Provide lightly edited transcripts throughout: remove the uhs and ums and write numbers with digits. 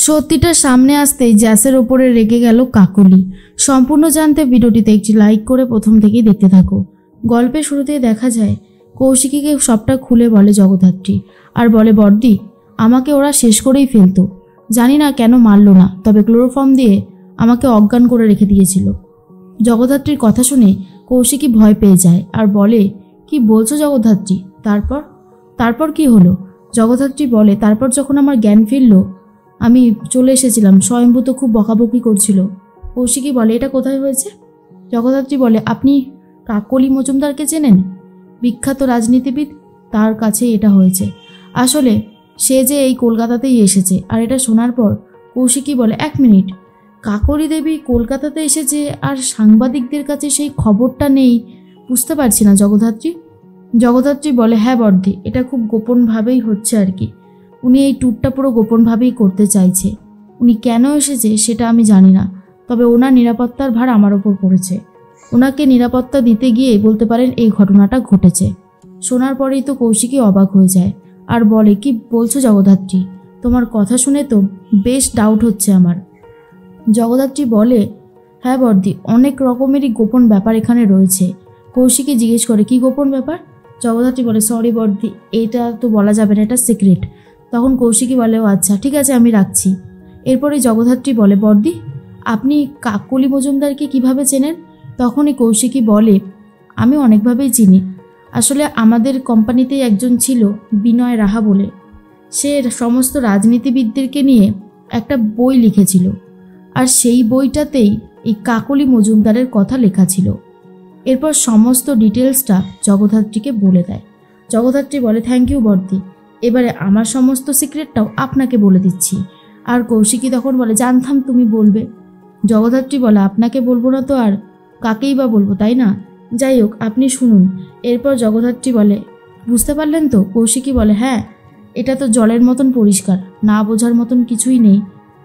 সত্যিটা সামনে আসতেই জ্যাসের ওপরে রেগে গেল কাকলি। সম্পূর্ণ জানতে ভিডিওটিতে একটি লাইক করে প্রথম থেকেই দেখতে থাকো। গল্পের শুরুতেই দেখা যায় কৌশিকীকে সবটা খুলে বলে জগদ্ধাত্রী, আর বলে বড়দি আমাকে ওরা শেষ করেই ফেলতো, জানি না কেন মারলো না, তবে ক্লোরোফর্ম দিয়ে আমাকে অজ্ঞান করে রেখে দিয়েছিল। জগদ্ধাত্রীর কথা শুনে কৌশিকী ভয় পেয়ে যায় আর বলে কি বলছো জগদ্ধাত্রী? তারপর কি হলো? জগদ্ধাত্রী বলে তারপর যখন আমার জ্ঞান ফিরল আমি চলে এসেছিলাম, স্বয়ম্ভূ তো খুব বকাবকি করছিল। কৌশিকী বলে এটা কোথায় হয়েছে? জগদ্ধাত্রী বলে আপনি কাকলি মজুমদারকে চেনেন? বিখ্যাত রাজনীতিবিদ, তার কাছে এটা হয়েছে। আসলে সে যে এই কলকাতাতেই এসেছে। আর এটা শোনার পর কৌশিকী বলে এক মিনিট, কাকলি দেবী কলকাতাতে এসেছে আর সাংবাদিকদের কাছে সেই খবরটা নেই, বুঝতে পারছি না জগদ্ধাত্রী। জগদ্ধাত্রী বলে হ্যাঁ বর্দি, এটা খুব গোপনভাবেই হচ্ছে আর কি। উনি এই ট্যুরটা পুরো গোপনভাবেই করতে চাইছে। উনি কেন এসেছে সেটা আমি জানি না, তবে ওনার নিরাপত্তার ভার আমার ওপর পড়েছে। ওনাকে নিরাপত্তা দিতে গিয়ে বলতে পারেন এই ঘটনাটা ঘটেছে। শোনার পরেই তো কৌশিকী অবাক হয়ে যায় আর বলে কি বলছো জগদ্ধাত্রী? তোমার কথা শুনে তো বেশ ডাউট হচ্ছে আমার। জগদ্ধাত্রী বলে হ্যাঁ বর্দি, অনেক রকমেরই গোপন ব্যাপার এখানে রয়েছে। কৌশিকী জিজ্ঞেস করে কি গোপন ব্যাপার? জগদ্ধাত্রী বলে সরি বর্দি, এটা তো বলা যাবে না, এটা সিক্রেট। তখন কৌশিকী বলে ও আচ্ছা ঠিক আছে, আমি রাখছি। এরপরে জগদ্ধাত্রী বলে বর্দি আপনি কাকলি মজুমদারকে কিভাবে চেনেন? তখনই কৌশিকী বলে আমি অনেকভাবেই চিনি। আসলে আমাদের কোম্পানিতেই একজন ছিল বিনয় রাহা বলে, সে সমস্ত রাজনীতিবিদদেরকে নিয়ে একটা বই লিখেছিল, আর সেই বইটাতেই এই কাকলি মজুমদারের কথা লেখা ছিল। এরপর সমস্ত ডিটেলসটা জগদ্ধাত্রীকে বলে দেয়। জগদ্ধাত্রী বলে থ্যাংক ইউ বর্দি, এবারে আমার সমস্ত সিক্রেটটাও আপনাকে বলে দিচ্ছি। আর কৌশিকী তখন বলে জানতাম তুমি বলবে। জগদ্ধাত্রী বলে আপনাকে বলবো না তো আর কাকেই বা বলবো, তাই না? যাই হোক আপনি শুনুন। এরপর জগদ্ধাত্রী বলে বুঝতে পারলেন তো? কৌশিকী বলে হ্যাঁ, এটা তো জলের মতন পরিষ্কার, না বোঝার মতন কিছুই নেই,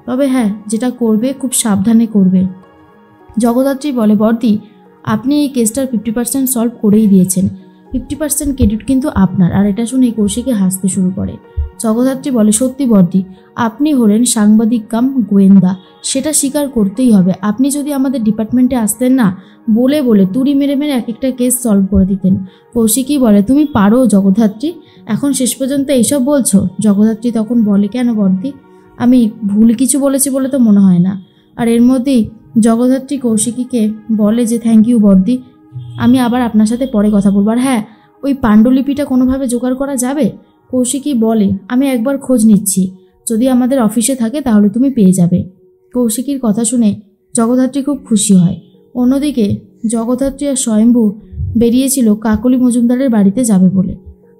তবে হ্যাঁ যেটা করবে খুব সাবধানে করবে। জগদ্ধাত্রী বলে বর্দি আপনি এই কেসটার 50% সলভ করেই দিয়েছেন, 50% ক্রেডিট কিন্তু আপনার। আর এটা শুনে কৌশিকী হাসতে শুরু করে। জগদ্ধাত্রী বলে সত্যি বর্দি, আপনি হলেন সাংবাদিক কাম গোয়েন্দা, সেটা স্বীকার করতেই হবে। আপনি যদি আমাদের ডিপার্টমেন্টে আসতেন না, বলে বলে তুড়ি মেরে মেরে এক একটা কেস সলভ করে দিতেন। কৌশিকী বলে তুমি পারো জগদ্ধাত্রী, এখন শেষ পর্যন্ত এইসব বলছো? জগদ্ধাত্রী তখন বলে কেন বর্দি, আমি ভুল কিছু বলেছি বলে তো মনে হয় না। আর এর মধ্যেই জগদ্ধাত্রী কৌশিকীকে বলে যে থ্যাংক ইউ বর্দি, আমি আবার আপনার সাথে পরে কথা বলবো। আর হ্যাঁ, ওই পাণ্ডুলিপিটা কোনোভাবে জোগাড় করা যাবে? কৌশিকী বলে আমি একবার খোঁজ নিচ্ছি, যদি আমাদের অফিসে থাকে তাহলে তুমি পেয়ে যাবে। কৌশিকীর কথা শুনে জগদ্ধাত্রী খুব খুশি হয়। অন্যদিকে জগদ্ধাত্রী আর স্বয়ম্ভু বেরিয়েছিল কাকলি মজুমদারের বাড়িতে যাবে বলে।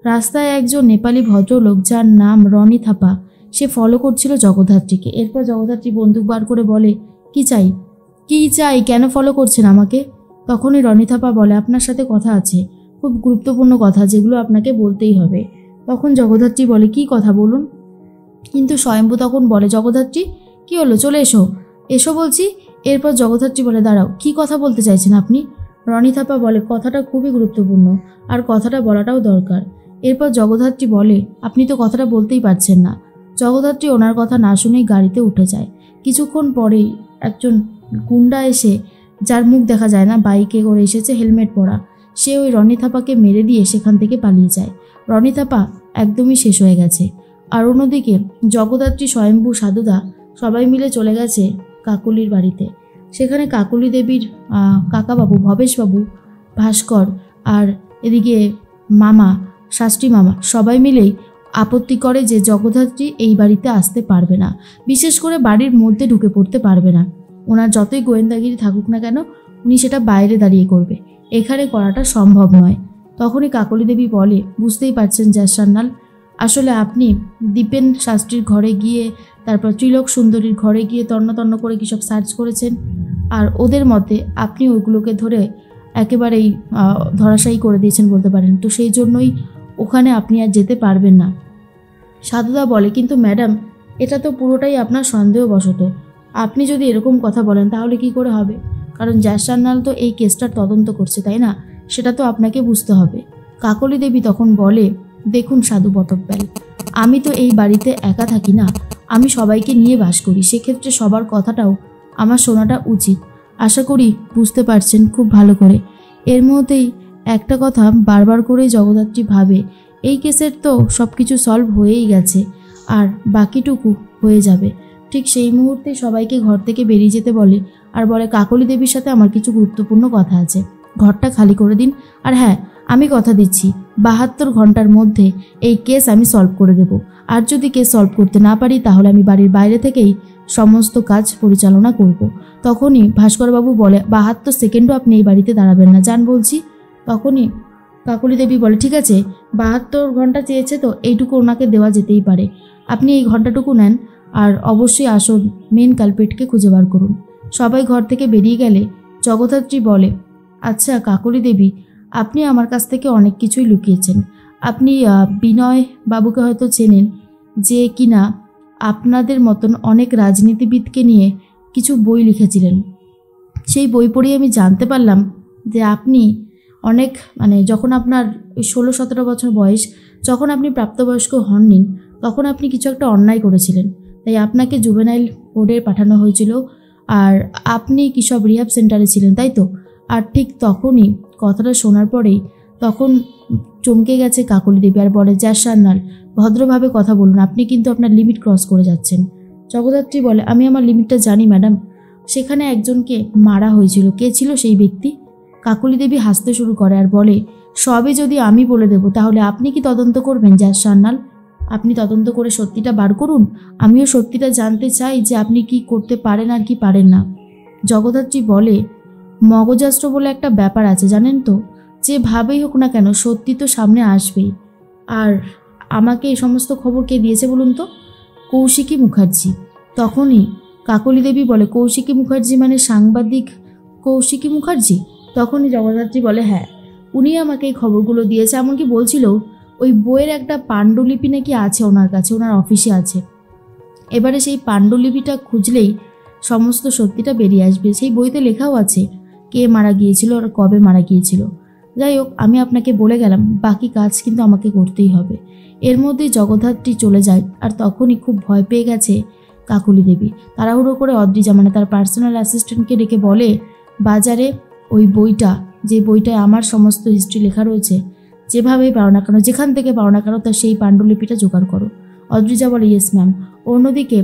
রাস্তায় একজন নেপালি ভদ্রলোক যার নাম রনি থাপা, সে ফলো করছিল জগদ্ধাত্রীকে। এরপর জগদ্ধাত্রী বন্দুক বার করে বলে কি চাই? কেন ফলো করছেন আমাকে? তখনই রনি থাপা বলে আপনার সাথে কথা আছে, খুব গুরুত্বপূর্ণ কথা, যেগুলো আপনাকে বলতেই হবে। তখন জগদ্ধাত্রী বলে কি কথা বলুন। কিন্তু স্বয়ম্ভু তখন বলে জগদ্ধাত্রী কি হলো, চলে এসো এসো বলছি। এরপর জগদ্ধাত্রী বলে দাঁড়াও, কি কথা বলতে চাইছেন আপনি? রনি থাপা বলে কথাটা খুবই গুরুত্বপূর্ণ আর কথাটা বলাটাও দরকার। এরপর জগদ্ধাত্রী বলে আপনি তো কথাটা বলতেই পারছেন না। জগদ্ধাত্রী ওনার কথা না শুনেই গাড়িতে উঠে যায়। কিছুক্ষণ পরেই একজন গুন্ডা এসে, যার মুখ দেখা যায় না, বাইকে করে এসেছে হেলমেট পরা, সে ওই রনি থাপাকে মেরে দিয়ে সেখান থেকে পালিয়ে যায়। রনি থাপা একদমই শেষ হয়ে গেছে। আর অন্যদিকে জগদ্ধাত্রী, স্বয়ম্ভু, সাধুদা সবাই মিলে চলে গেছে কাকলির বাড়িতে। সেখানে কাকলি দেবীর কাকাবাবু ভবেশবাবু, ভাস্কর আর এদিকে মামা, শাস্ত্রী মামা সবাই মিলেই আপত্তি করে যে জগদ্ধাত্রী এই বাড়িতে আসতে পারবে না, বিশেষ করে বাড়ির মধ্যে ঢুকে পড়তে পারবে না। ওনার যতই গোয়েন্দাগিরি থাকুক না কেন, উনি সেটা বাইরে দাঁড়িয়ে করবে, এখানে করাটা সম্ভব নয়। তখনই কাকলি দেবী বলে বুঝতেই পারছেন জ্যাসান্নাল, আসলে আপনি দীপেন শাস্ত্রীর ঘরে গিয়ে, তারপর ত্রিলোক সুন্দরীর ঘরে গিয়ে তন্ন তন্ন করে কী সব সার্চ করেছেন, আর ওদের মতে আপনি ওইগুলোকে ধরে একেবারেই ধরাশায়ী করে দিয়েছেন বলতে পারেন, তো সেই জন্যই ওখানে আপনি আর যেতে পারবেন না। সাধুদা বলে কিন্তু ম্যাডাম, এটা তো পুরোটাই আপনার সন্দেহবশত, আপনি যদি এরকম কথা বলেন তাহলে কি করে হবে? কারণ জ্যাসান্নাল তো এই কেসটার তদন্ত করছে, তাই না? সেটা তো আপনাকে বুঝতে হবে। কাকলি দেবী তখন বলে দেখুন সাধু বটব্যাল, আমি তো এই বাড়িতে একা থাকি না, আমি সবাইকে নিয়ে বাস করি, সেক্ষেত্রে সবার কথাটাও আমার শোনাটা উচিত। আশা করি বুঝতে পারছেন খুব ভালো করে। এর মধ্যেই একটা কথা বারবার করেই জগদ্ধাত্রী ভাবে, এই কেসের তো সব কিছু সলভ হয়েই গেছে, আর বাকিটুকু হয়ে যাবে। ঠিক সেই মুহূর্তে সবাইকে ঘর থেকে বেরিয়ে যেতে বলে, আর বলে কাকলি দেবীর সাথে আমার কিছু গুরুত্বপূর্ণ কথা আছে, ঘরটা খালি করে দিন। আর হ্যাঁ, আমি কথা দিচ্ছি 72 ঘন্টার মধ্যে এই কেস আমি সলভ করে দেব। আর যদি কেস সলভ করতে না পারি তাহলে আমি বাড়ির বাইরে থেকেই সমস্ত কাজ পরিচালনা করব। তখনই ভাস্করবাবু বলে, 72 সেকেন্ডও আপনি এই বাড়িতে দাঁড়াবেন না, যান বলছি। তখনই কাকলি দেবী বলে, ঠিক আছে, 72 ঘন্টা চেয়েছে তো এইটুকু ওনাকে দেওয়া যেতেই পারে, আপনি এই ঘন্টাটুকু নেন, আর অবশ্যই আসল মেন কালপেটকে খুঁজে বার করুন। সবাই ঘর থেকে বেরিয়ে গেলে জগদ্ধাত্রী বলে, আচ্ছা কাকলি দেবী, আপনি আমার কাছ থেকে অনেক কিছুই লুকিয়েছেন। আপনি বিনয় বাবুকে হয়তো চেনেন, যে কিনা আপনাদের মতন অনেক রাজনীতিবিদকে নিয়ে কিছু বই লিখেছিলেন। সেই বই পড়ে আমি জানতে পারলাম যে আপনি অনেক যখন আপনার 16-17 বছর বয়স, যখন আপনি প্রাপ্তবয়স্ক হননি, তখন আপনি কিছু একটা অন্যায় করেছিলেন, তাই আপনাকে জুভেনাইল বোর্ডে পাঠানো হয়েছিল, আর আপনি কি সব রিহ্যাব সেন্টারে ছিলেন, তাই তো? আর ঠিক তখনই কথাটা শোনার পরেই তখন চমকে গেছে কাকলি দেবী, আর বলে, যা সান্যাল, ভদ্রভাবে কথা বলুন, আপনি কিন্তু আপনার লিমিট ক্রস করে যাচ্ছেন। জগদ্ধাত্রী বলে, আমি আমার লিমিটটা জানি ম্যাডাম, সেখানে একজনকে মারা হয়েছিল, কে ছিল সেই ব্যক্তি? কাকলি দেবী হাসতে শুরু করে আর বলে, সবে যদি আমি বলে দেব তাহলে আপনি কি তদন্ত করবেন? যা সান্যাল, আপনি তদন্ত করে সত্যিটা বার করুন, আমিও সত্যিটা জানতে চাই যে আপনি কি করতে পারেন আর কি পারেন না। জগদ্ধাত্রী বলে, মগজাস্ত্র বলে একটা ব্যাপার আছে জানেন তো, যেভাবেই হোক না কেন সত্যি তো সামনে আসবেই। আর আমাকে এই সমস্ত খবর কে দিয়েছে বলুন তো? কৌশিকী মুখার্জি। তখনই কাকলি দেবী বলে, কৌশিকী মুখার্জি মানে সাংবাদিক কৌশিকী মুখার্জি? তখনই জগদ্ধাত্রী বলে, হ্যাঁ, উনি আমাকে এই খবরগুলো দিয়েছে, এমনকি বলছিল ওই বইয়ের একটা পাণ্ডুলিপি নাকি আছে ওনার কাছে, ওনার অফিসে আছে। এবারে সেই পাণ্ডুলিপিটা খুঁজলেই সমস্ত সত্যিটা বেরিয়ে আসবে। সেই বইতে লেখাও আছে কে মারা গিয়েছিল আর কবে মারা গিয়েছিল। যাই হোক, আমি আপনাকে বলে গেলাম, বাকি কাজ কিন্তু আমাকে করতেই হবে। এর মধ্যেই জগদ্ধাত্রী চলে যায়, আর তখনই খুব ভয় পেয়ে গেছে কাকলি দেবী। তাড়াহুড়ো করে অদ্রিজা তার পার্সোনাল অ্যাসিস্ট্যান্টকে ডেকে বলে, বাজারে ওই বইটা, যে বইটায় আমার সমস্ত হিস্ট্রি লেখা রয়েছে, যেভাবেই পাও না কেন, যেখান থেকে পাও না কেন, তার সেই পাণ্ডুলিপিটা জোগাড় করো। অদ্রিজা বলে, ইয়েস ম্যাম। অন্যদিকে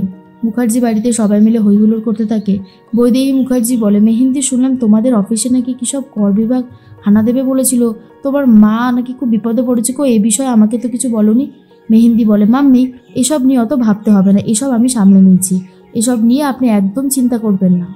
মুখার্জি বাড়িতে সবাই মিলে হইহুল্লোড় করতে থাকে। বৈদেহী মুখার্জি বলে, মেহেন্দি, শুনলাম তোমাদের অফিসে নাকি কী সব কর বিভাগ হানা দেবে বলেছিল, তোমার মা নাকি খুব বিপদে পড়েছে, কো এ বিষয়ে আমাকে তো কিছু বলনি। মেহেন্দি বলে, মাম্মি, এসব নিয়ে অত ভাবতে হবে না, এসব আমি সামলে নিয়েছি, এসব নিয়ে আপনি একদম চিন্তা করবেন না।